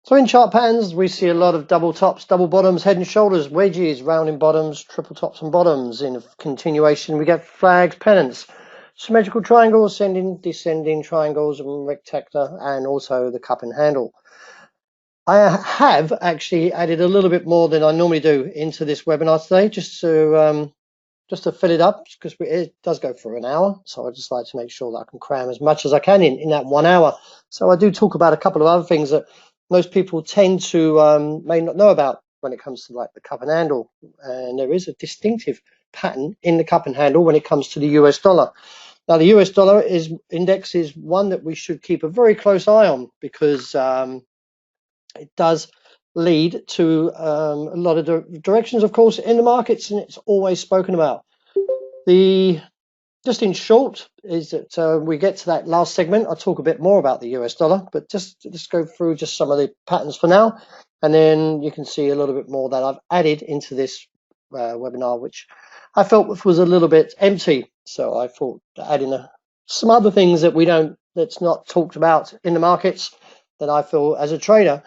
So in chart patterns, we see a lot of double tops, double bottoms, head and shoulders, wedges, rounding bottoms, triple tops and bottoms. In continuation, we get flags, pennants, symmetrical triangles, ascending, descending triangles, and rectangular, and also the cup and handle. I have actually added a little bit more than I normally do into this webinar today, just to fill it up, because it does go for an hour. So I just like to make sure that I can cram as much as I can in that 1 hour. So I do talk about a couple of other things that most people tend to may not know about when it comes to like the cup and handle. And there is a distinctive pattern in the cup and handle when it comes to the US dollar. Now the US dollar index is one that we should keep a very close eye on, because it does lead to a lot of directions, of course, in the markets, and it's always spoken about. Just in short is that we get to that last segment. I'll talk a bit more about the US dollar, but just go through just some of the patterns for now, and then you can see a little bit more that I've added into this webinar, which I felt was a little bit empty. So I thought adding some other things that's not talked about in the markets, that I feel as a trader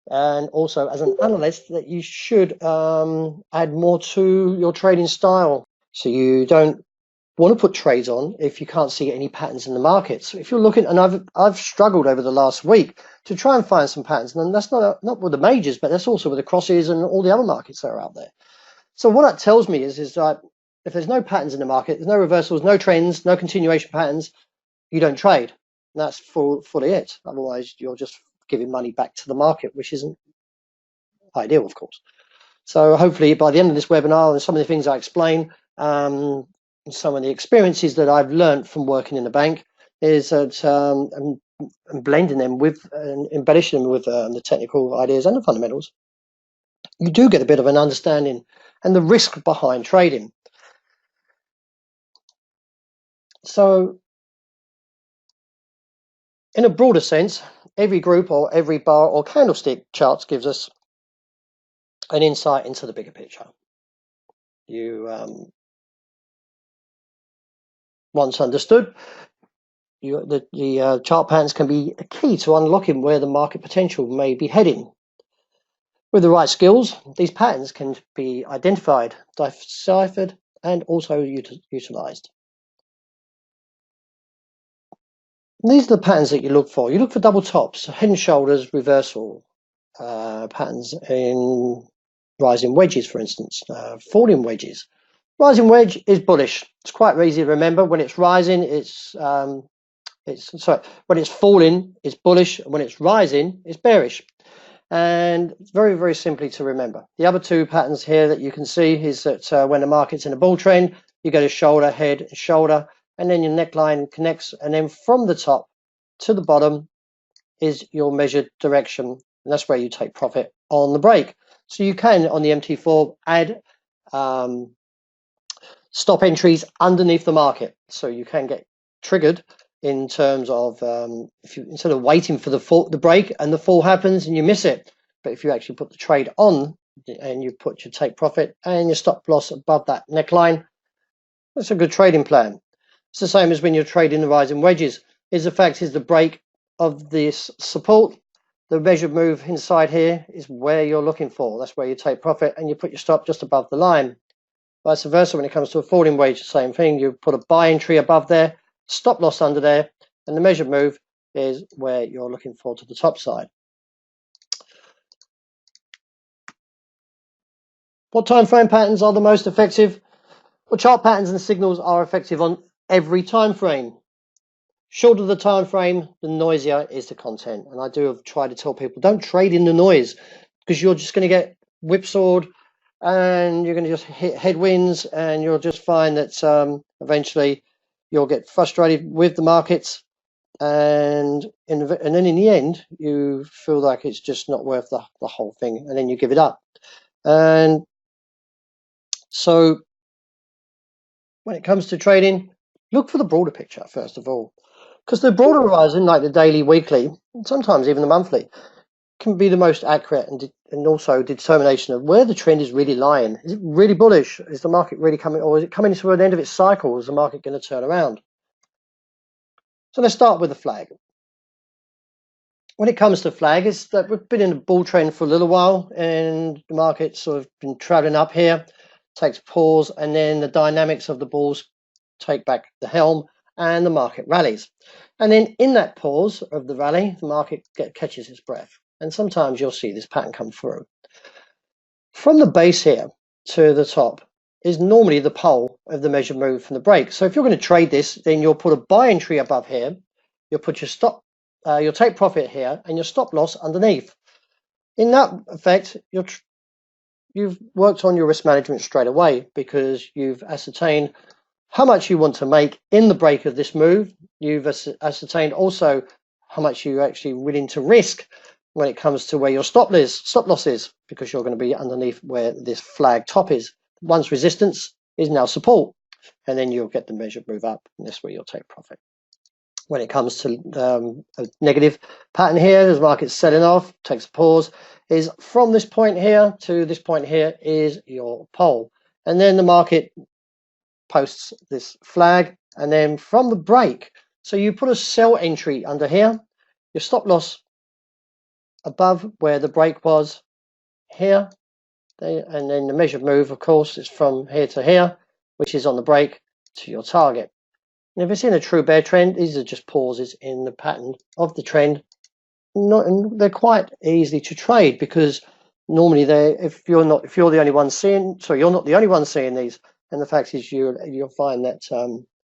and also as an analyst that you should add more to your trading style. So you don't want to put trades on if you can't see any patterns in the markets. If you're looking, and I've struggled over the last week to try and find some patterns, and that's not with the majors, but that's also with the crosses and all the other markets that are out there. So what that tells me is that if there's no patterns in the market, there's no reversals, no trends, no continuation patterns, you don't trade. And that's fully it. Otherwise, you're just giving money back to the market, which isn't ideal, of course. So hopefully by the end of this webinar, and some of the things I explain, some of the experiences that I've learned from working in the bank, is that and blending them with and embellishing them with the technical ideas and the fundamentals, you do get a bit of an understanding and the risk behind trading. So in a broader sense, every group or every bar or candlestick charts gives us an insight into the bigger picture. You once understood, the chart patterns can be a key to unlocking where the market potential may be heading. With the right skills, these patterns can be identified, deciphered, and also utilized. These are the patterns that you look for. You look for double tops, head and shoulders, reversal patterns in rising wedges, for instance, falling wedges. Rising wedge is bullish. It's quite easy to remember. When it's rising, when it's falling, it's bullish. When it's rising, it's bearish. And it's very, very simply to remember. The other two patterns here that you can see is that when the market's in a bull trend, you go to shoulder, head, shoulder, and then your neckline connects. And then from the top to the bottom is your measured direction. And that's where you take profit on the break. So you can, on the MT4, add stop entries underneath the market. So you can get triggered in terms of if you, instead of waiting for the break and the fall happens and you miss it, but if you actually put the trade on and you put your take profit and your stop loss above that neckline, that's a good trading plan. It's the same as when you're trading the rising wedges. The fact is the break of this support, the measured move inside here is where you're looking for. That's where you take profit and you put your stop just above the line. Vice versa, when it comes to a falling wedge, the same thing. You put a buy entry above there, stop loss under there, and the measured move is where you're looking for to the top side. What time frame patterns are the most effective? Well, chart patterns and signals are effective on every time frame. Shorter the time frame, the noisier is the content. And I do try to tell people, don't trade in the noise, because you're just going to get whipsawed and you're going to just hit headwinds, and you'll just find that eventually you'll get frustrated with the markets, and then in the end you feel like it's just not worth the whole thing, and then you give it up. And so when it comes to trading, look for the broader picture first of all, because the broader horizon, like the daily, weekly, and sometimes even the monthly, can be the most accurate and also determination of where the trend is really lying. Is it really bullish? Is the market really coming, or is it coming to an end of its cycle? Is the market going to turn around? So let's start with the flag. when it comes to flag, is that we've been in a bull trend for a little while, and the market's sort of been traveling up here, takes a pause, and then the dynamics of the bulls take back the helm, and the market rallies. And then in that pause of the rally, the market catches its breath, and sometimes you'll see this pattern come through. From the base here to the top is normally the pole of the measured move from the break. So if you're going to trade this, then you'll put a buy entry above here, you'll put your stop, you'll take profit here, and your stop loss underneath. In that effect, you've worked on your risk management straight away, because you've ascertained how much you want to make in the break of this move. You've ascertained also how much you're actually willing to risk when it comes to where your stop loss is, because you're going to be underneath where this flag top is. Once resistance is now support, and then you'll get the measured move up, and this way you'll take profit. When it comes to a negative pattern here, as the market's selling off, takes a pause, is from this point here to this point here is your pole, and then the market posts this flag, and then from the break, so you put a sell entry under here, your stop loss above where the break was here, and then the measured move, of course, is from here to here, which is on the break to your target. And if it's in a true bear trend, these are just pauses in the pattern of the trend. And they're quite easy to trade, because normally if you're not the only one seeing, so you're not the only one seeing these. And the fact is, you'll find that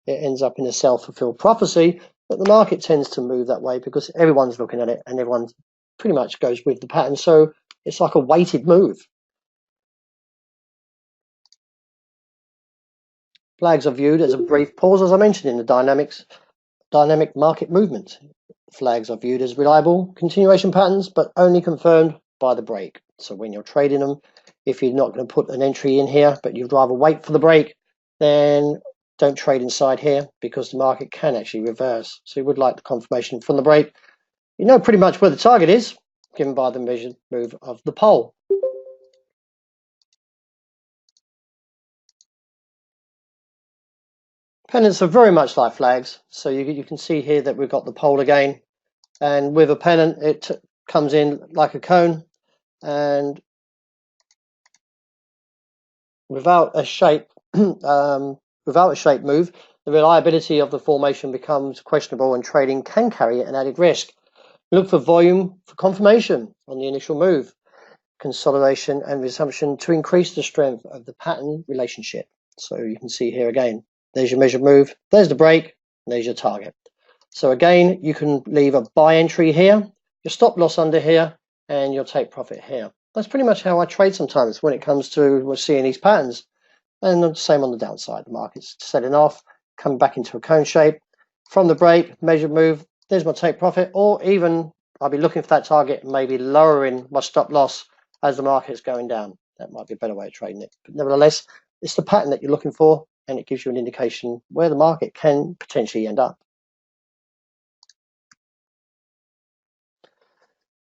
it ends up in a self-fulfilled prophecy, that the market tends to move that way because everyone's looking at it and everyone pretty much goes with the pattern. So it's like a weighted move. Flags are viewed as a brief pause, as I mentioned, in the dynamic market movement. Flags are viewed as reliable continuation patterns, but only confirmed by the break. So when you're trading them, if you're not going to put an entry in here, but you'd rather wait for the break, then don't trade inside here, because the market can actually reverse. So you would like the confirmation from the break. You know pretty much where the target is, given by the measured move of the pole. Pennants are very much like flags. So you can see here that we've got the pole again, and with a pennant, it comes in like a cone, and without a shape move, the reliability of the formation becomes questionable, and trading can carry an added risk. Look for volume for confirmation on the initial move, consolidation and resumption to increase the strength of the pattern relationship. So you can see here again, there's your measured move, there's the break, and there's your target. So again, you can leave a buy entry here, your stop loss under here, and you'll take profit here. That's pretty much how I trade sometimes when it comes to seeing these patterns. And the same on the downside. The market's selling off, coming back into a cone shape. From the break, measured move, there's my take profit, or even I'll be looking for that target and maybe lowering my stop loss as the market's going down. That might be a better way of trading it. But nevertheless, it's the pattern that you're looking for, and it gives you an indication where the market can potentially end up.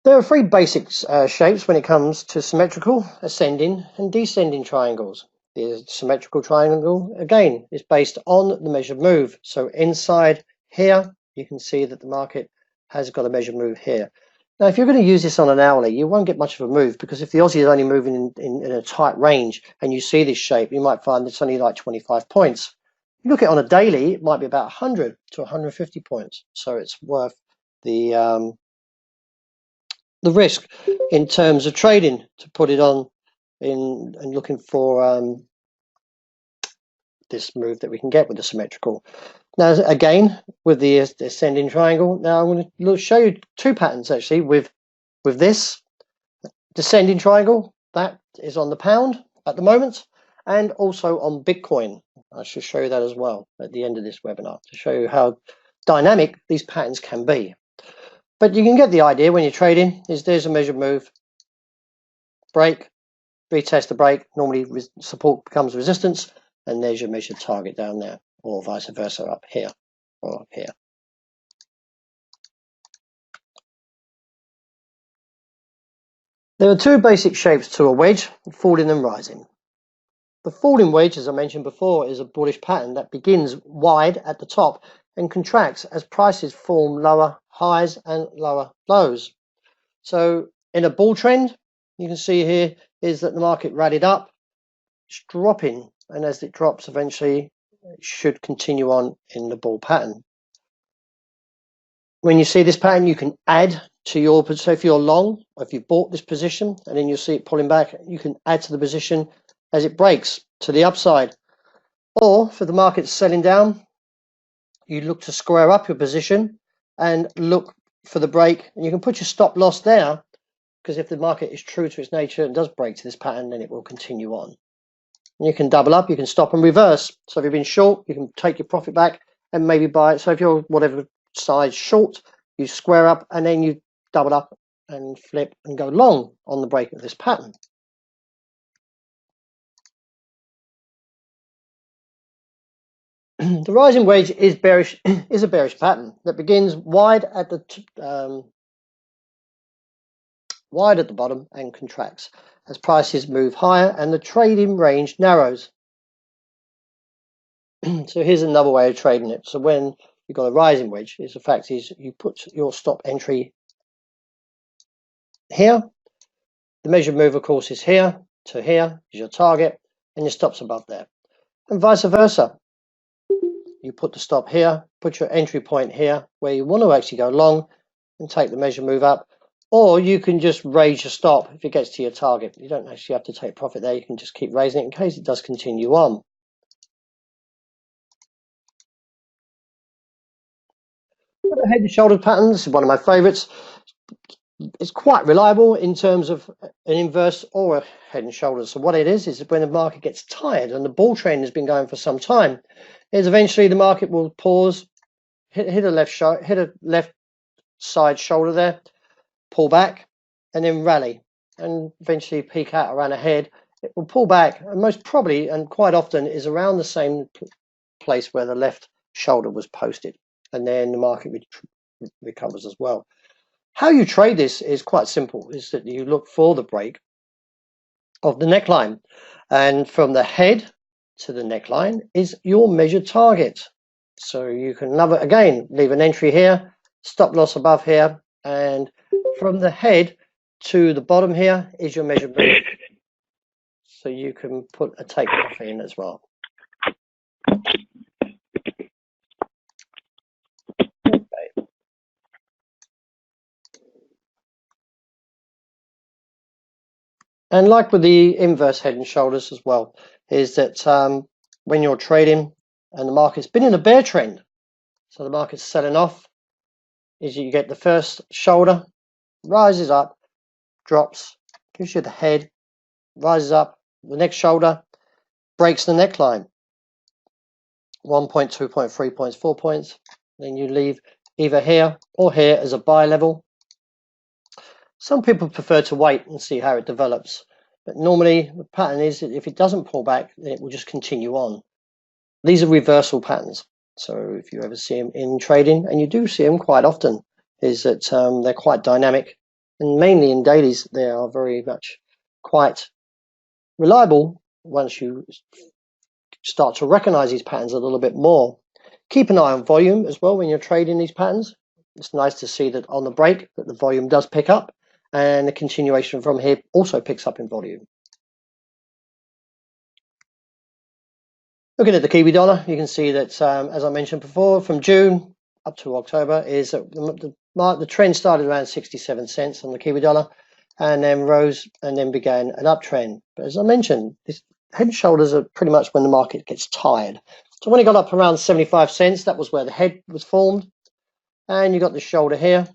There are three basic shapes when it comes to symmetrical, ascending, and descending triangles. The symmetrical triangle, again, is based on the measured move. So inside here, you can see that the market has got a measured move here. Now, if you're going to use this on an hourly, you won't get much of a move, because if the Aussie is only moving in a tight range and you see this shape, you might find it's only like 25 points. If you look at it on a daily, it might be about 100 to 150 points. So it's worth the risk in terms of trading to put it on in and looking for this move that we can get with the symmetrical. Now again, with the ascending triangle, now I'm going to show you two patterns actually with this descending triangle. That is on the pound at the moment, and also on Bitcoin. I should show you that as well at the end of this webinar to show you how dynamic these patterns can be. But you can get the idea when you're trading. There's a measured move, break, retest the break, normally support becomes resistance, and there's your measured target down there, or vice versa up here or up here. There are two basic shapes to a wedge, falling and rising. The falling wedge, as I mentioned before, is a bullish pattern that begins wide at the top and contracts as prices form lower highs and lower lows. So in a bull trend, you can see here is that the market rallied up, it's dropping, and as it drops, eventually it should continue on in the bull pattern. When you see this pattern, you can add to your, so if you're long, or if you bought this position and then you see it pulling back, you can add to the position as it breaks to the upside. Or for the market's selling down, you look to square up your position and look for the break, and you can put your stop loss there, because if the market is true to its nature and does break to this pattern, then it will continue on. And you can double up, you can stop and reverse. So if you've been short, you can take your profit back and maybe buy it. So if you're whatever size short, you square up and then you double up and flip and go long on the break of this pattern. The rising wedge is bearish, is a bearish pattern that begins wide at the bottom and contracts as prices move higher and the trading range narrows. So here's another way of trading it. So when you've got a rising wedge, the fact is you put your stop entry here. The measured move, of course, is here to here is your target, and your stop's above there, and vice versa. You put the stop here, put your entry point here where you want to actually go long and take the measured move up, or you can just raise your stop if it gets to your target. You don't actually have to take profit there. You can just keep raising it in case it does continue on. The head and shoulder pattern, this is one of my favorites. It's quite reliable in terms of an inverse or a head and shoulders. So what it is when the market gets tired, and the bull trend has been going for some time, is eventually the market will pause, hit a left side shoulder there, pull back, and then rally, and eventually peak out around a head. It will pull back, and most probably, and quite often, is around the same place where the left shoulder was posted, and then the market recovers as well. How you trade this is quite simple, is that you look for the break of the neckline, and from the head to the neckline is your measured target. So you can again leave an entry here, stop loss above here, and from the head to the bottom here is your measured move. So you can put a take profit in as well. Okay. And like with the inverse head and shoulders as well, is that when you're trading and the market's been in a bear trend, so the market's selling off, is you get the first shoulder, rises up, drops, gives you the head, rises up, the next shoulder, breaks the neckline. 1 point, 2 point, 3 points, 4 points. Then you leave either here or here as a buy level. Some people prefer to wait and see how it develops, but normally the pattern is that if it doesn't pull back, then it will just continue on. These are reversal patterns, so if you ever see them in trading, and you do see them quite often, is that they're quite dynamic, and mainly in dailies they are very much quite reliable once you start to recognize these patterns a little bit more. Keep an eye on volume as well when you're trading these patterns. It's nice to see that on the break that the volume does pick up, and the continuation from here also picks up in volume. Looking at the Kiwi dollar, you can see that as I mentioned before, from June up to October is that the trend started around 67 cents on the Kiwi dollar, and then rose and then began an uptrend. But as I mentioned, this head and shoulders are pretty much when the market gets tired. So when it got up around 75 cents, that was where the head was formed, and you got the shoulder here.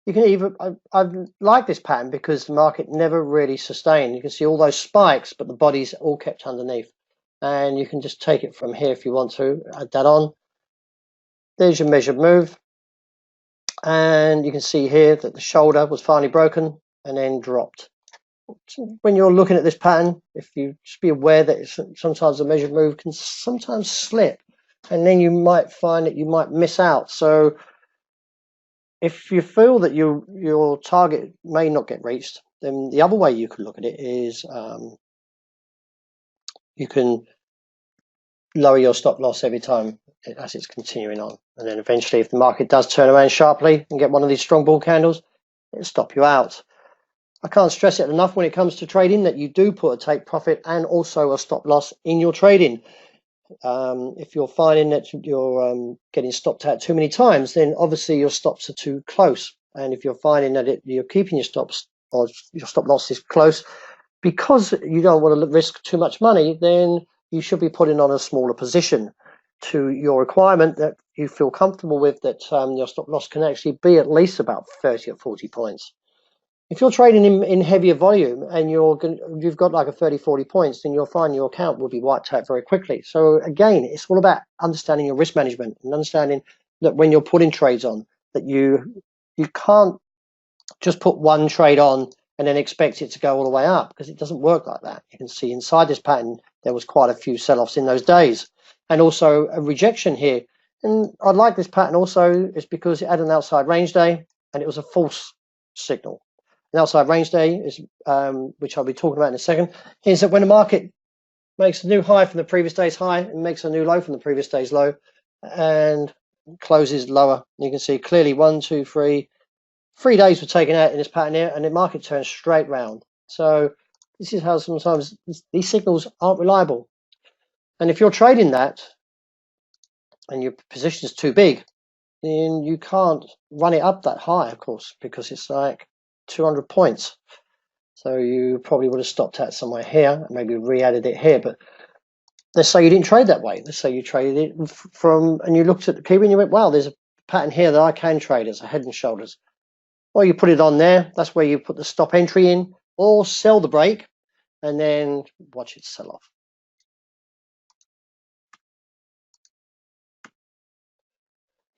You can even, I like this pattern because the market never really sustained. You can see all those spikes, but the body's all kept underneath. And you can just take it from here if you want to, add that on. There's your measured move. And you can see here that the shoulder was finally broken and then dropped. When you're looking at this pattern, if you just be aware that sometimes the measured move can sometimes slip, and then you might find that you might miss out. So if you feel that your target may not get reached, then the other way you can look at it is you can lower your stop loss every time as it's continuing on. And then eventually, if the market does turn around sharply and get one of these strong bull candles, it'll stop you out. I can't stress it enough when it comes to trading that you do put a take profit and also a stop loss in your trading. If you're finding that you're getting stopped out too many times, then obviously your stops are too close. And if you're finding that you're keeping your stops or your stop loss is close because you don't want to risk too much money, then you should be putting on a smaller position to your requirement that you feel comfortable with, that your stop loss can actually be at least about 30 or 40 points. If you're trading in heavier volume and you've got like a 30-40 points, then you'll find your account will be wiped out very quickly. So again, it's all about understanding your risk management and understanding that when you're putting trades on, that you can't just put one trade on and then expect it to go all the way up, because it doesn't work like that. You can see inside this pattern there was quite a few sell-offs in those days, and also a rejection here. And I like this pattern also is because it had an outside range day and it was a false signal. An outside range day is, which I'll be talking about in a second, is that when the market makes a new high from the previous day's high and makes a new low from the previous day's low and closes lower. You can see clearly 1, 2, 3 days were taken out in this pattern here, and the market turns straight round. So this is how sometimes these signals aren't reliable. And if you're trading that and your position is too big, then you can't run it up that high, of course, because it's like 200 points. So you probably would have stopped at somewhere here and maybe re-added it here. But let's say you didn't trade that way. Let's say you traded it from, and you looked at the key and you went, wow, there's a pattern here that I can trade as a head and shoulders. Well, you put it on there. That's where you put the stop entry in or sell the break and then watch it sell off.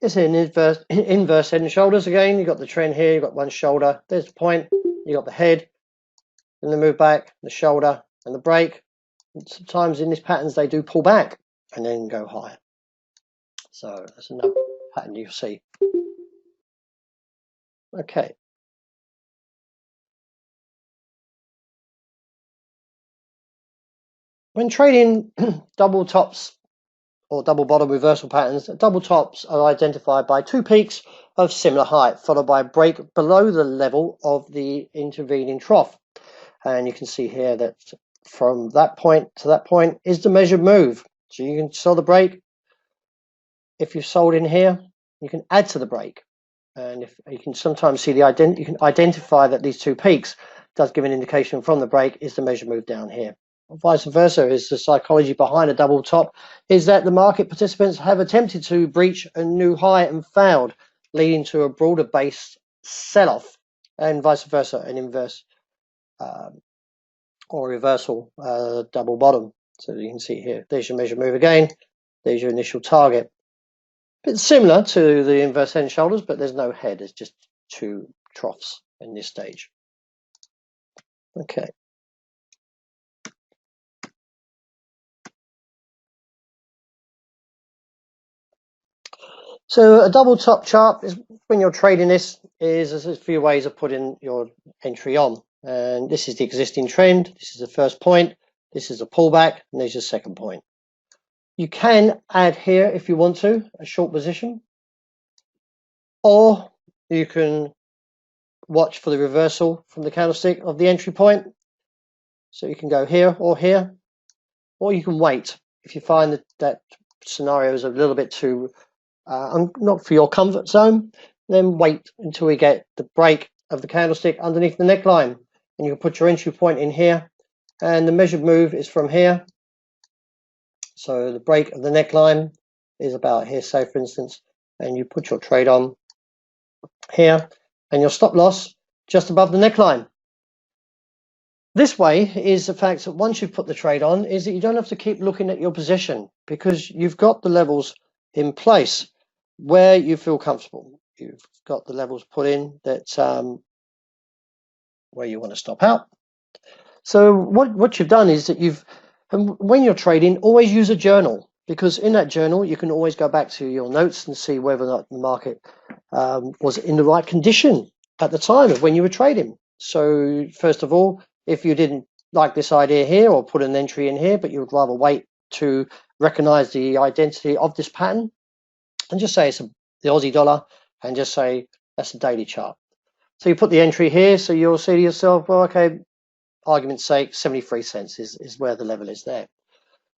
It's an inverse head and shoulders again. You've got the trend here. You've got one shoulder. There's the point. You got the head. Then the move back, the shoulder, and the break. And sometimes in these patterns they do pull back and then go higher. So that's another pattern you'll see. Okay. When trading double tops or double bottom reversal patterns, double tops are identified by two peaks of similar height, followed by a break below the level of the intervening trough. And you can see here that from that point to that point is the measured move. So you can sell the break. If you've sold in here, you can add to the break. And if you can sometimes see you can identify that these two peaks does give an indication from the break is the measured move down here. Vice versa is the psychology behind a double top is that the market participants have attempted to breach a new high and failed, leading to a broader based sell-off, and vice versa, an inverse or reversal double bottom. So you can see here, there's your measured move again, there's your initial target. It's similar to the inverse head and shoulders, but there's no head, it's just two troughs in this stage. Okay. So a double top chart is when you're trading this is there's a few ways of putting your entry on. And this is the existing trend. This is the first point. This is a pullback, and there's your second point. You can add here if you want to a short position, or you can watch for the reversal from the candlestick of the entry point. So you can go here, or you can wait if you find that scenario is a little bit too not for your comfort zone. Then wait until we get the break of the candlestick underneath the neckline, and you can put your entry point in here, and the measured move is from here. So the break of the neckline is about here, say for instance, and you put your trade on here and your stop loss just above the neckline. This way is the fact that once you've put the trade on is that you don't have to keep looking at your position because you've got the levels in place where you feel comfortable. You've got the levels put in that where you want to stop out. So what you've done is that when you're trading, always use a journal, because in that journal you can always go back to your notes and see whether or not the market was in the right condition at the time of when you were trading. So first of all, if you didn't like this idea here or put an entry in here, but you would rather wait to recognize the identity of this pattern, and just say it's the Aussie dollar, and just say that's a daily chart. So you put the entry here, so you'll say to yourself, well, okay, argument's sake, 73 cents is where the level is there.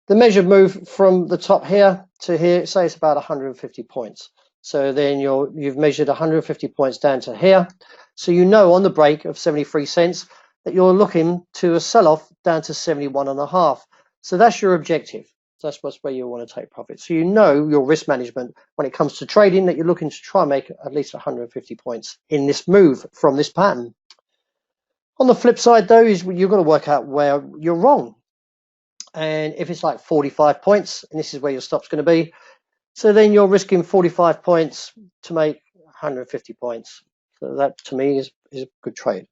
The measured move from the top here to here, say it's about 150 points. So then you've measured 150 points down to here. So you know on the break of 73 cents that you're looking to a sell-off down to 71.5. So that's your objective. That's where you want to take profit. So you know your risk management when it comes to trading, that you're looking to try and make at least 150 points in this move from this pattern. On the flip side, though, is you've got to work out where you're wrong. And if it's like 45 points, and this is where your stop's going to be, so then you're risking 45 points to make 150 points. So that, to me, is a good trade.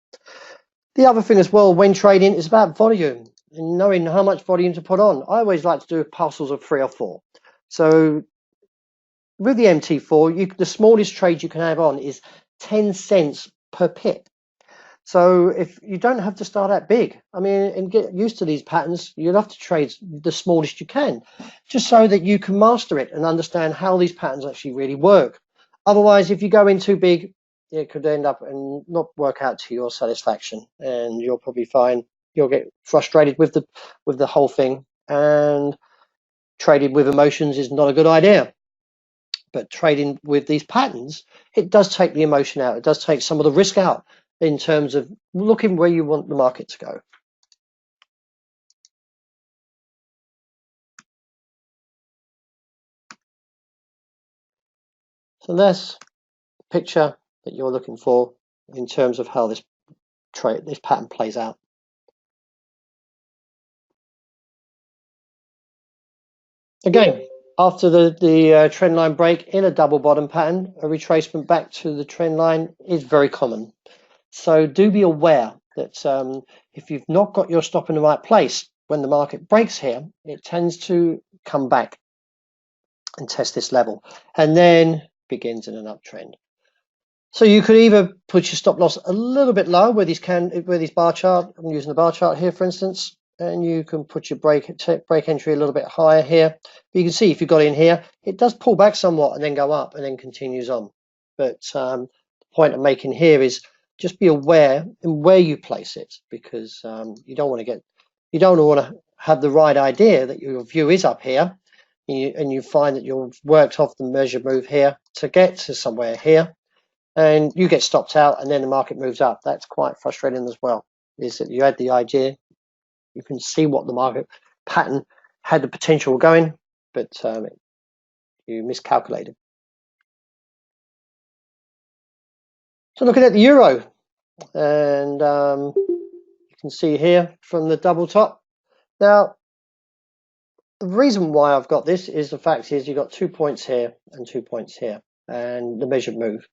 The other thing as well when trading is about volume and knowing how much volume to put on. I always like to do parcels of 3 or 4. So with the MT4, the smallest trade you can have on is 10 cents per pip. So if you don't have to start out big, I mean, and get used to these patterns, you'll have to trade the smallest you can, just so that you can master it and understand how these patterns actually really work. Otherwise, if you go in too big, it could end up and not work out to your satisfaction, and you'll probably find you'll get frustrated with the whole thing, and trading with emotions is not a good idea. But trading with these patterns, it does take the emotion out. It does take some of the risk out in terms of looking where you want the market to go. So that's the picture that you're looking for in terms of how this pattern plays out. Again, after the trend line break in a double bottom pattern, a retracement back to the trend line is very common. So do be aware that if you've not got your stop in the right place, when the market breaks here, it tends to come back and test this level and then begins in an uptrend. So you could either put your stop loss a little bit lower where these bar chart, I'm using the bar chart here for instance, and you can put your break entry a little bit higher here. But you can see if you got in here, it does pull back somewhat and then go up and then continues on. But the point I'm making here is just be aware in where you place it, because you don't want to have the right idea that your view is up here, and you find that you've worked off the measured move here to get to somewhere here, and you get stopped out and then the market moves up. That's quite frustrating as well, is that you had the idea, you can see what the market pattern had the potential of going, but you miscalculated. So looking at the euro, and you can see here from the double top. Now, the reason why I've got this is the fact is you've got 2 points here and 2 points here, and the measured move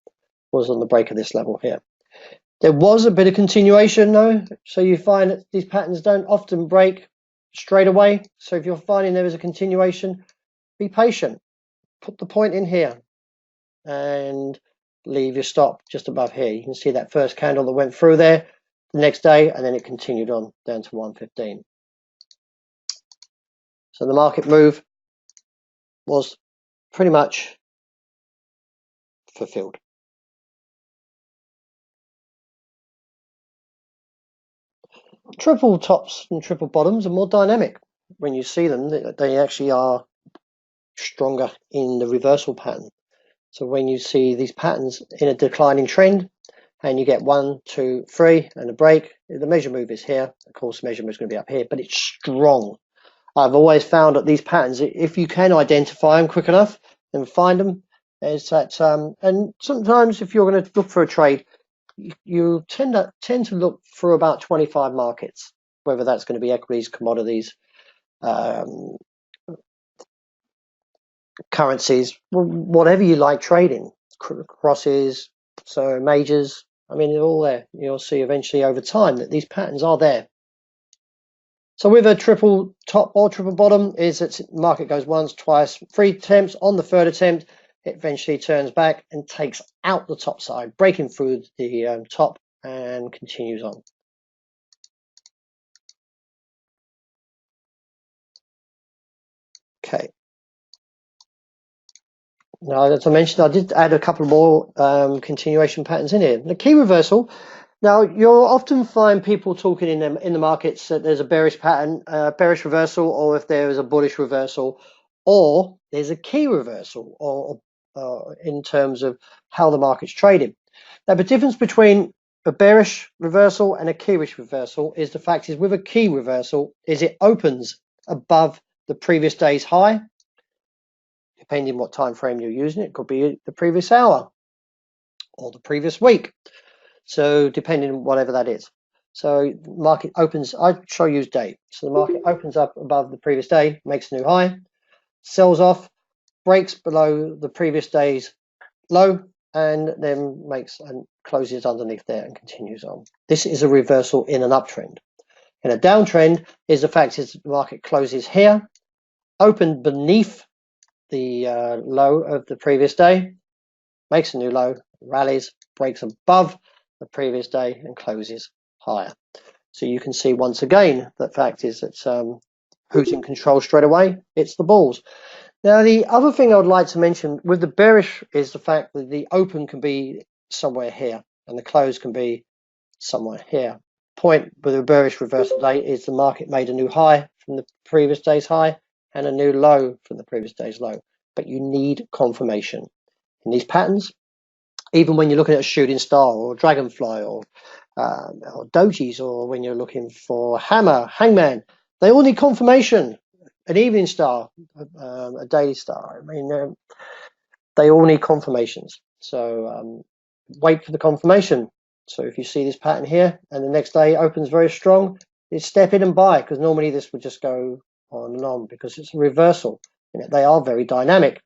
was on the break of this level here. There was a bit of continuation though, so you find that these patterns don't often break straight away. So if you're finding there is a continuation, be patient. Put the point in here and leave your stop just above here. You can see that first candle that went through there the next day, and then it continued on down to 115. So the market move was pretty much fulfilled. Triple tops and triple bottoms are more dynamic. When you see them, they actually are stronger in the reversal pattern. So when you see these patterns in a declining trend and you get 1, 2, 3 and a break, the measure move is here. Of course, the measure move is going to be up here, but it's strong. I've always found that these patterns, if you can identify them quick enough and find them, is that and sometimes if you're going to look for a trade, you tend to look for about 25 markets, whether that's going to be equities, commodities, currencies, whatever you like trading, crosses, so majors. I mean, they're all there. You'll see eventually over time that these patterns are there. So with a triple top or triple bottom, is that the market goes once, twice, 3 attempts. On the 3rd attempt, it eventually turns back and takes out the top side, breaking through the top and continues on. Okay. Now, as I mentioned, I did add a couple more continuation patterns in here. The key reversal. Now, you'll often find people talking in the markets that there's a bearish pattern, bearish reversal, or if there is a bullish reversal, or there's a key reversal, or in terms of how the market's trading. Now, the difference between a bearish reversal and a keyish reversal is the fact is with a key reversal is it opens above the previous day's high. Depending what time frame you're using, it could be the previous hour or the previous week. So depending on whatever that is. So market opens, I shall use day. So the market opens up above the previous day, makes a new high, sells off, breaks below the previous day's low, and then makes and closes underneath there and continues on. This is a reversal in an uptrend. In a downtrend is the fact is the market closes here, opened beneath the low of the previous day, makes a new low, rallies, breaks above the previous day and closes higher. So you can see once again the fact is that who's in control straight away? It's the bulls. Now the other thing I would like to mention with the bearish is the fact that the open can be somewhere here and the close can be somewhere here. Point with a bearish reversal day is the market made a new high from the previous day's high and a new low from the previous day's low. But you need confirmation in these patterns. Even when you're looking at a shooting star or dragonfly or dojis, or when you're looking for hammer, hangman, they all need confirmation. An evening star, a daily star. I mean, they all need confirmations. So wait for the confirmation. So if you see this pattern here and the next day opens very strong, you step in and buy, because normally this would just go on and on because it's a reversal. You know, they are very dynamic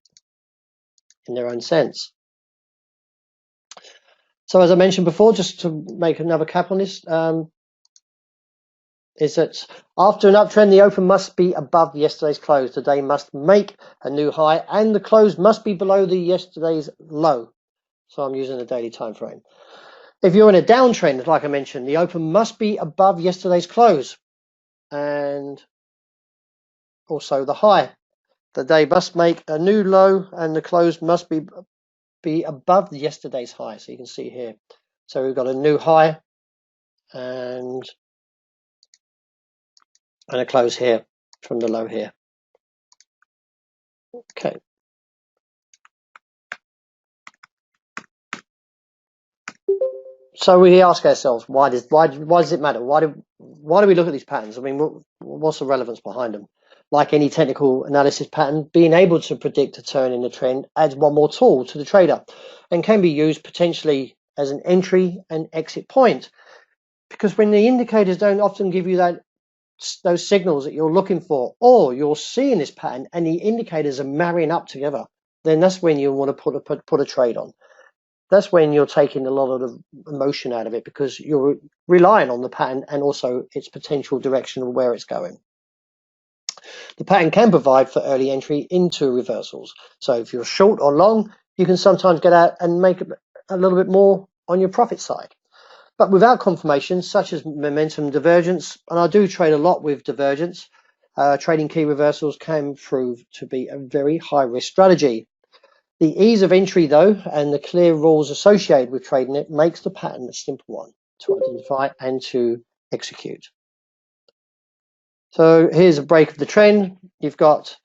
in their own sense. So as I mentioned before, just to make another cap on this, is that after an uptrend, the open must be above yesterday's close. The day must make a new high, and the close must be below the yesterday's low. So I'm using the daily time frame. If you're in a downtrend, like I mentioned, the open must be above yesterday's close, and also the high. The day must make a new low, and the close must be above yesterday's high. So you can see here. So we've got a new high and a close here from the low here. Okay. So we ask ourselves, why does it matter? Why do we look at these patterns? I mean, what's the relevance behind them? Like any technical analysis pattern, being able to predict a turn in the trend adds one more tool to the trader and can be used potentially as an entry and exit point. Because when the indicators don't often give you those signals that you're looking for, or you're seeing this pattern and the indicators are marrying up together, then that's when you want to put a trade on. That's when you're taking a lot of the emotion out of it, because you're relying on the pattern and also its potential direction of where it's going. The pattern can provide for early entry into reversals. So if you're short or long, you can sometimes get out and make a little bit more on your profit side. But without confirmation, such as momentum divergence, and I do trade a lot with divergence, trading key reversals can prove to be a very high risk strategy. The ease of entry, though, and the clear rules associated with trading it makes the pattern a simple one to identify and to execute. So here's a break of the trend. You've got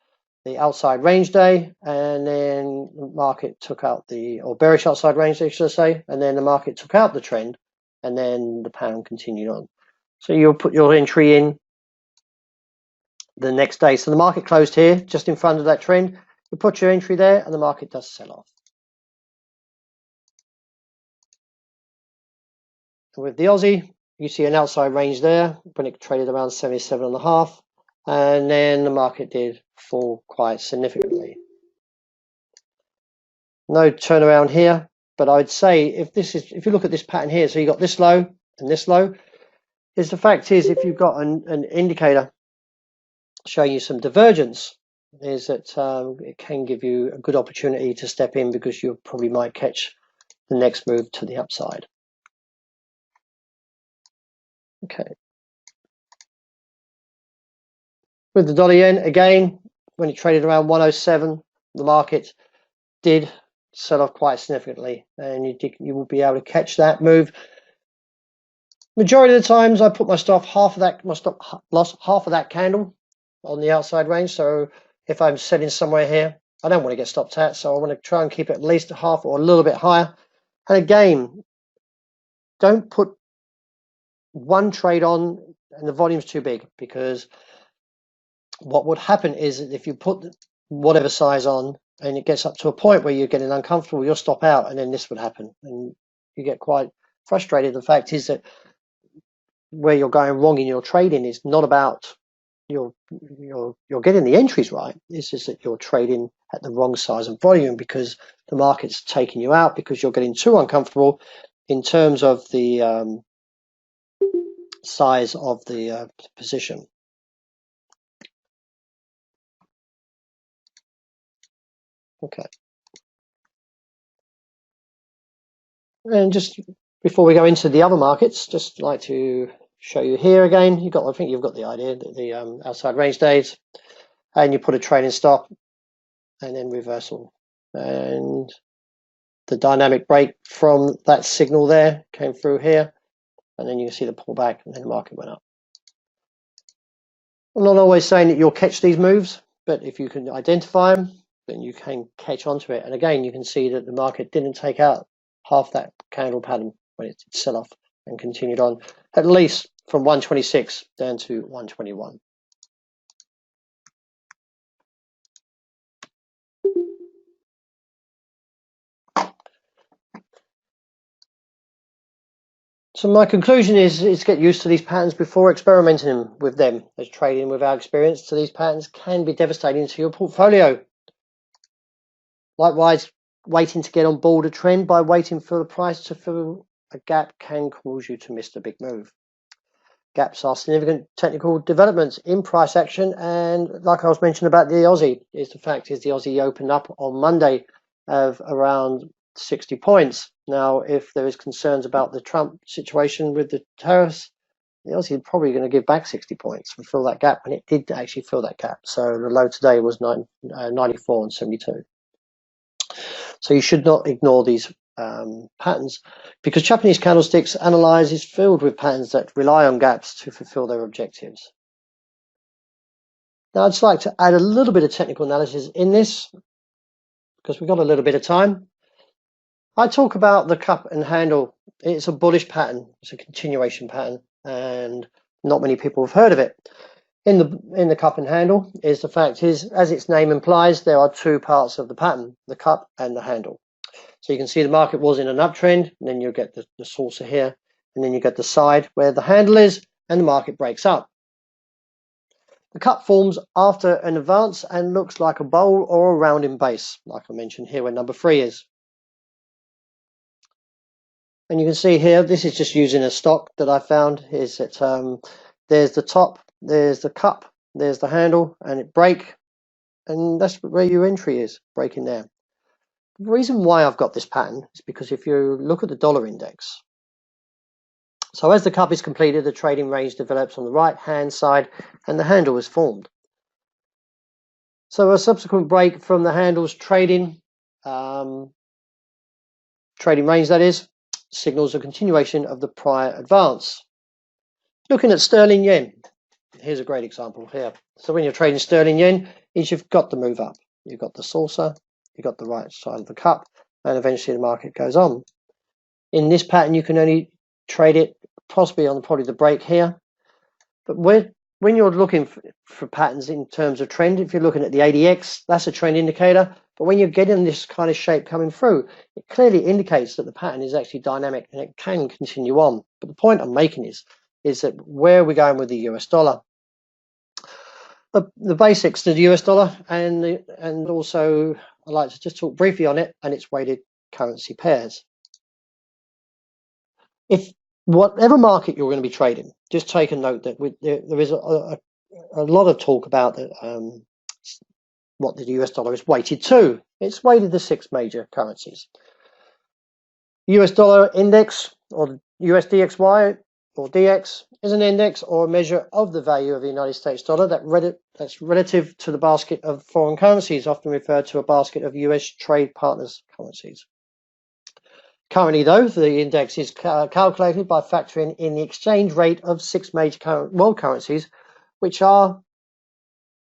the outside range day, and then the market took out or bearish outside range day, should I say, and then the market took out the trend, and then the pound continued on. So you'll put your entry in the next day. So the market closed here, just in front of that trend. You put your entry there, and the market does sell off. With the Aussie, you see an outside range there when it traded around 77.5, and then the market did fall quite significantly. No turnaround here, but I'd say if you look at this pattern here, so you got this low and this low, is the fact is if you've got an indicator showing you some divergence, is that it can give you a good opportunity to step in, because you probably might catch the next move to the upside. Okay. With the dollar yen, again, when it traded around 107, the market did sell off quite significantly, and you will be able to catch that move. Majority of the times I put my stop loss half of that candle on the outside range. So if I'm selling somewhere here, I don't want to get stopped at, so I want to try and keep it at least a half or a little bit higher. And again, don't put one trade on and the volume's too big, because what would happen is if you put whatever size on and it gets up to a point where you're getting uncomfortable, you'll stop out, and then this would happen and you get quite frustrated. The fact is that where you're going wrong in your trading is not about you're getting the entries right. It's just that you're trading at the wrong size of volume, because the market's taking you out because you're getting too uncomfortable in terms of the size of the position. Okay. And just before we go into the other markets, just like to show you here again. I think you've got the idea that the outside range days, and you put a trading stop, and then reversal, and the dynamic break from that signal there came through here, and then you can see the pullback, and then the market went up. I'm not always saying that you'll catch these moves, but if you can identify them, then you can catch onto it. And again, you can see that the market didn't take out half that candle pattern when it did sell off, and continued on at least from 126 down to 121. So my conclusion is get used to these patterns before experimenting with them, as trading without experience to these patterns can be devastating to your portfolio. Likewise, waiting to get on board a trend by waiting for the price to fill a gap can cause you to miss the big move. Gaps are significant technical developments in price action, and like I was mentioning about the Aussie, the Aussie opened up on Monday of around 60 points. Now, if there is concerns about the Trump situation with the tariffs, the Aussie is probably going to give back 60 points and fill that gap, and it did actually fill that gap. So the low today was 94 and 72. So you should not ignore these patterns, because Japanese candlesticks analyze is filled with patterns that rely on gaps to fulfill their objectives. Now, I'd just like to add a little bit of technical analysis in this, because we've got a little bit of time. I talk about the cup and handle. It's a bullish pattern. It's a continuation pattern, and not many people have heard of it. In the cup and handle is the fact is, as its name implies, there are two parts of the pattern, the cup and the handle. So you can see the market was in an uptrend, and then you get the saucer here, and then you get the side where the handle is, and the market breaks up. The cup forms after an advance and looks like a bowl or a rounding base, like I mentioned here where number 3 is. And you can see here, this is just using a stock that I found, is that there's the top, there's the cup, there's the handle, and it break, and that's where your entry is, breaking there. The reason why I've got this pattern is because if you look at the dollar index, so as the cup is completed, the trading range develops on the right hand side and the handle is formed. So a subsequent break from the handle's trading range, that is, signals a continuation of the prior advance. Looking at sterling yen, here's a great example here. So when you're trading sterling yen, you've got the move up, you've got the saucer, you've got the right side of the cup, and eventually the market goes on. In this pattern, you can only trade it possibly on probably the break here. But when you're looking for patterns in terms of trend, if you're looking at the ADX, that's a trend indicator. But when you're getting this kind of shape coming through, it clearly indicates that the pattern is actually dynamic and it can continue on. But the point I'm making is that where we're going with the US dollar. The basics to the US dollar, and also I'd like to just talk briefly on it and its weighted currency pairs. If whatever market you're going to be trading, just take a note that there is a lot of talk about what the US dollar is weighted to. It's weighted to 6 major currencies. US dollar index, or USDXY, or DX, is an index or a measure of the value of the United States dollar that's relative to the basket of foreign currencies, often referred to a basket of US trade partners' currencies. Currently, though, the index is calculated by factoring in the exchange rate of 6 major world currencies, which are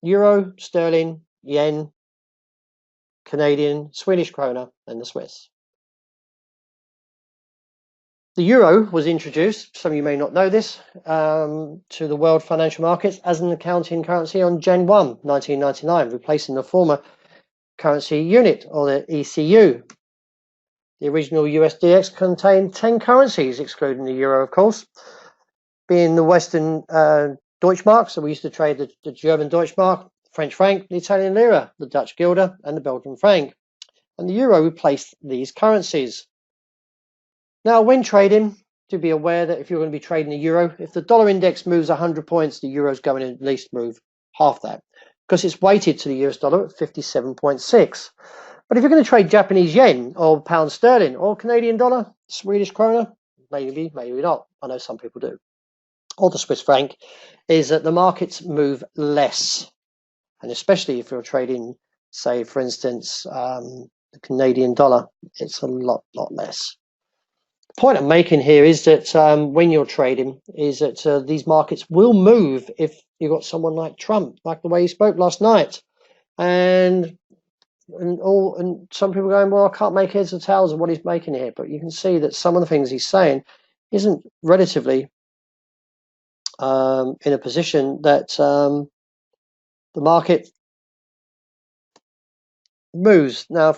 Euro, Sterling, Yen, Canadian, Swedish krona, and the Swiss. The euro was introduced, some of you may not know this, to the world financial markets as an accounting currency on Jan 1, 1999, replacing the former currency unit, or the ECU. The original USDX contained 10 currencies, excluding the euro, of course, being the Western Deutschmark, so we used to trade the German Deutschmark, French franc, the Italian lira, the Dutch guilder, and the Belgian franc. And the euro replaced these currencies. Now, when trading, to be aware that if you're going to be trading the euro, if the dollar index moves 100 points, the euro's going to at least move half that, because it's weighted to the US dollar at 57.6. But if you're going to trade Japanese yen or pound sterling or Canadian dollar, Swedish krona, maybe, maybe not. I know some people do. Or the Swiss franc, is that the markets move less. And especially if you're trading, say, for instance, the Canadian dollar, it's a lot less. The point I'm making here is that when you're trading, is that these markets will move if you've got someone like Trump, like the way he spoke last night. And some people are going, well, I can't make heads or tails of what he's making here. But you can see that some of the things he's saying isn't relatively in a position that the market moves. Now,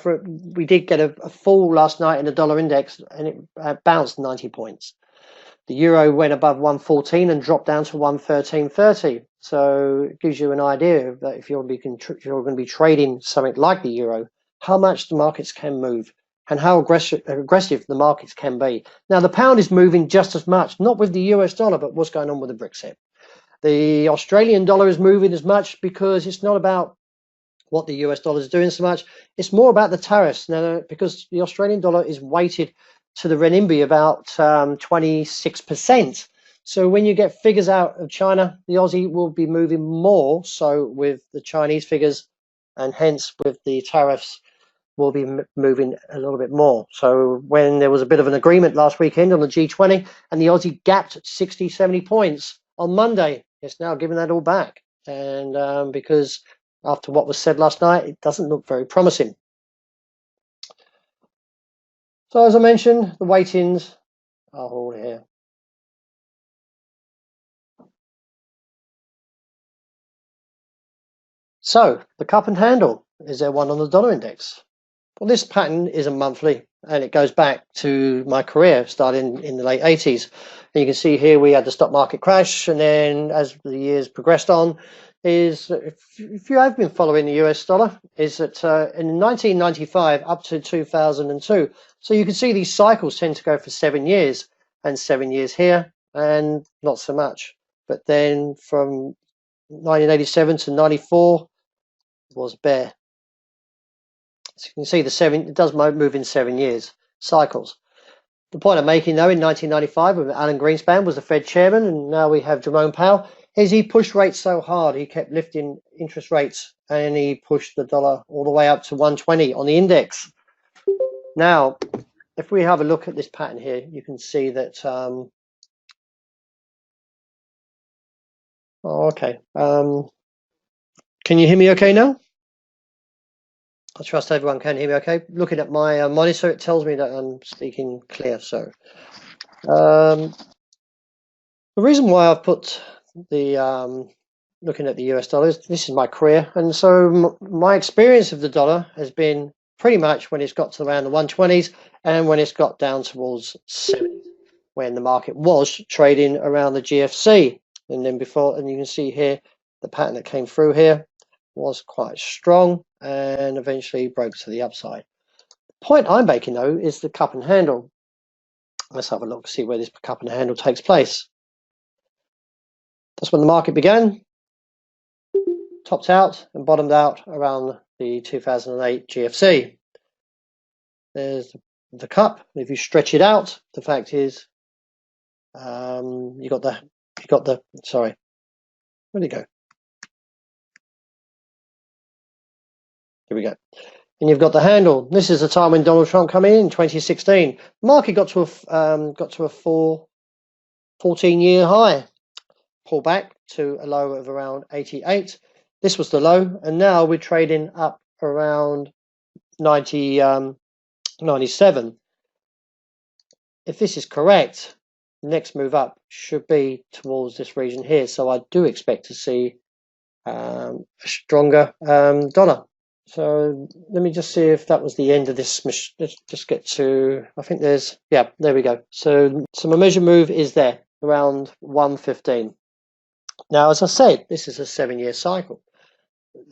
we did get a fall last night in the dollar index, and it bounced 90 points. The euro went above 114 and dropped down to 113.30. So it gives you an idea that if you're going to be trading something like the euro, how much the markets can move and how aggressive the markets can be. Now, the pound is moving just as much, not with the US dollar, but what's going on with the Brexit. The Australian dollar is moving as much because it's not about what the US dollar is doing so much. It's more about the tariffs now, because the Australian dollar is weighted to the renminbi about 26%. So when you get figures out of China, the Aussie will be moving more so with the Chinese figures, and hence with the tariffs will be moving a little bit more. So when there was a bit of an agreement last weekend on the G20 and the Aussie gapped 60, 70 points on Monday, it's now giving that all back. And because after what was said last night, it doesn't look very promising. So as I mentioned, the weightings are all here. So the cup and handle, is there one on the dollar index? Well, this pattern is a monthly, and it goes back to my career starting in the late 80s. And you can see here we had the stock market crash, and then as the years progressed on, is if you have been following the US dollar, is that in 1995 up to 2002, so you can see these cycles tend to go for 7 years, and 7 years here, and not so much. But then from 1987 to 94 was bear. So you can see it does move in 7 years cycles. The point I'm making, though, in 1995, when Alan Greenspan was the Fed chairman, and now we have Jerome Powell, is he pushed rates so hard, he kept lifting interest rates, and he pushed the dollar all the way up to 120 on the index. Now, if we have a look at this pattern here, you can see that. Can you hear me okay now? I trust everyone can hear me okay. Looking at my monitor, it tells me that I'm speaking clear. So the reason why I've put the looking at the US dollar is this is my career, and so my experience of the dollar has been pretty much when it's got to around the 120s and when it's got down towards 70s, when the market was trading around the GFC. And then before, and you can see here the pattern that came through here was quite strong and eventually broke to the upside. The point I'm making, though, is the cup and handle. Let's have a look, see where this cup and handle takes place. That's when the market began, topped out and bottomed out around the 2008 GFC. There's the cup. If you stretch it out, the fact is You got the sorry, where'd it go? Here we go. And you've got the handle. This is the time when Donald Trump came in 2016. The market got to a 14-year high, pull back to a low of around 88. This was the low, and now we're trading up around 97. If this is correct, the next move up should be towards this region here. So I do expect to see a stronger dollar. So let me just see if that was the end of this. Let's just get to, I think there's, yeah, there we go. So my measure move is there around 115. Now, as I said, this is a 7-year cycle.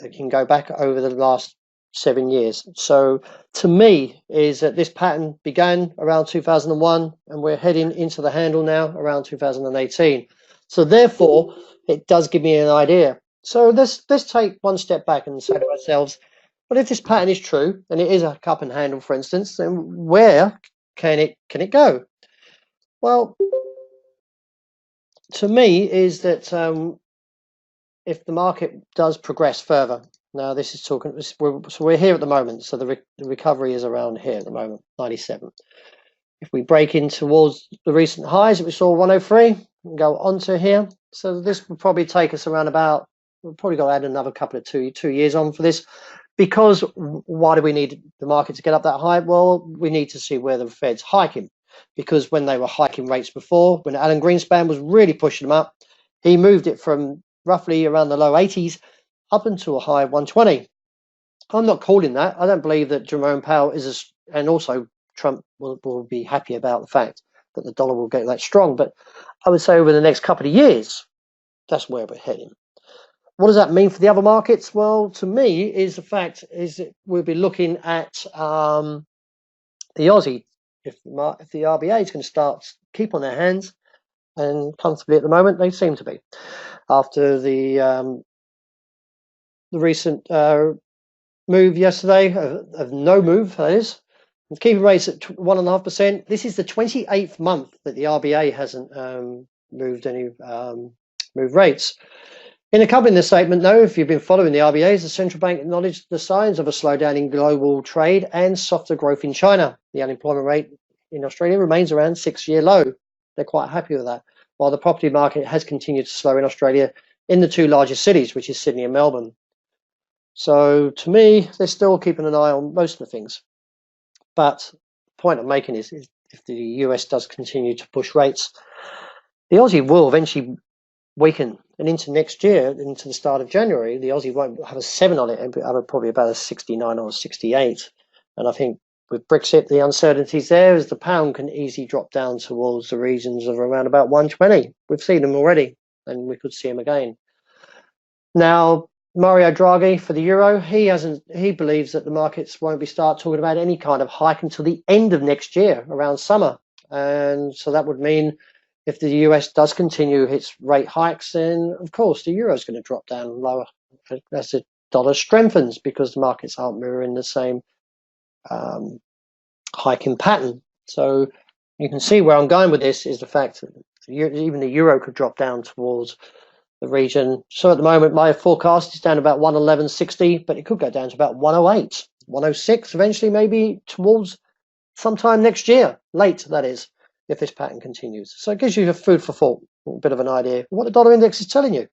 It can go back over the last 7 years. So to me is that this pattern began around 2001 and we're heading into the handle now around 2018. So therefore, it does give me an idea. So let's take one step back and say to ourselves, well, if this pattern is true, and it is a cup and handle, for instance, then where can it go? Well, to me is that if the market does progress further, now this is talking, so we're here at the moment, so the recovery is around here at the moment, 97. If we break in towards the recent highs that we saw 103 and go onto here, so this will probably take us around about, we've probably got to add another couple of two years on for this. Because why do we need the market to get up that high? Well, we need to see where the Fed's hiking. Because when they were hiking rates before, when Alan Greenspan was really pushing them up, he moved it from roughly around the low 80s up into a high of 120. I'm not calling that. I don't believe that Jerome Powell is, and also Trump will be happy about the fact that the dollar will get that strong. But I would say over the next couple of years, that's where we're heading. What does that mean for the other markets? Well, to me, is the fact is that we'll be looking at the Aussie. If the RBA is going to start keep on their hands, and comfortably at the moment they seem to be, after the recent move yesterday of no move, that is, with keeping rates at 1.5%. This is the 28th month that the RBA hasn't moved rates. In accompanying the statement, though, if you've been following the RBA, the central bank acknowledged the signs of a slowdown in global trade and softer growth in China. The unemployment rate in Australia remains around 6-year low. They're quite happy with that. While the property market has continued to slow in Australia in the two largest cities, which is Sydney and Melbourne. So to me, they're still keeping an eye on most of the things. But the point I'm making is if the US does continue to push rates, the Aussie will eventually weaken, and into next year, into the start of January, the Aussie won't have a 7 on it, and have probably about a 69 or 68. And I think with Brexit, the uncertainties there is the pound can easily drop down towards the regions of around about 120. We've seen them already, and we could see them again. Now, Mario Draghi for the euro, he believes that the markets won't start talking about any kind of hike until the end of next year, around summer. And so that would mean if the US does continue its rate hikes, then of course the euro is going to drop down lower as the dollar strengthens, because the markets aren't mirroring the same hiking pattern. So you can see where I'm going with this is the fact that even the euro could drop down towards the region. So at the moment, my forecast is down about 111.60, but it could go down to about 108, 106 eventually, maybe towards sometime next year, late that is, if this pattern continues. So it gives you a food for thought, a bit of an idea of what the dollar index is telling you.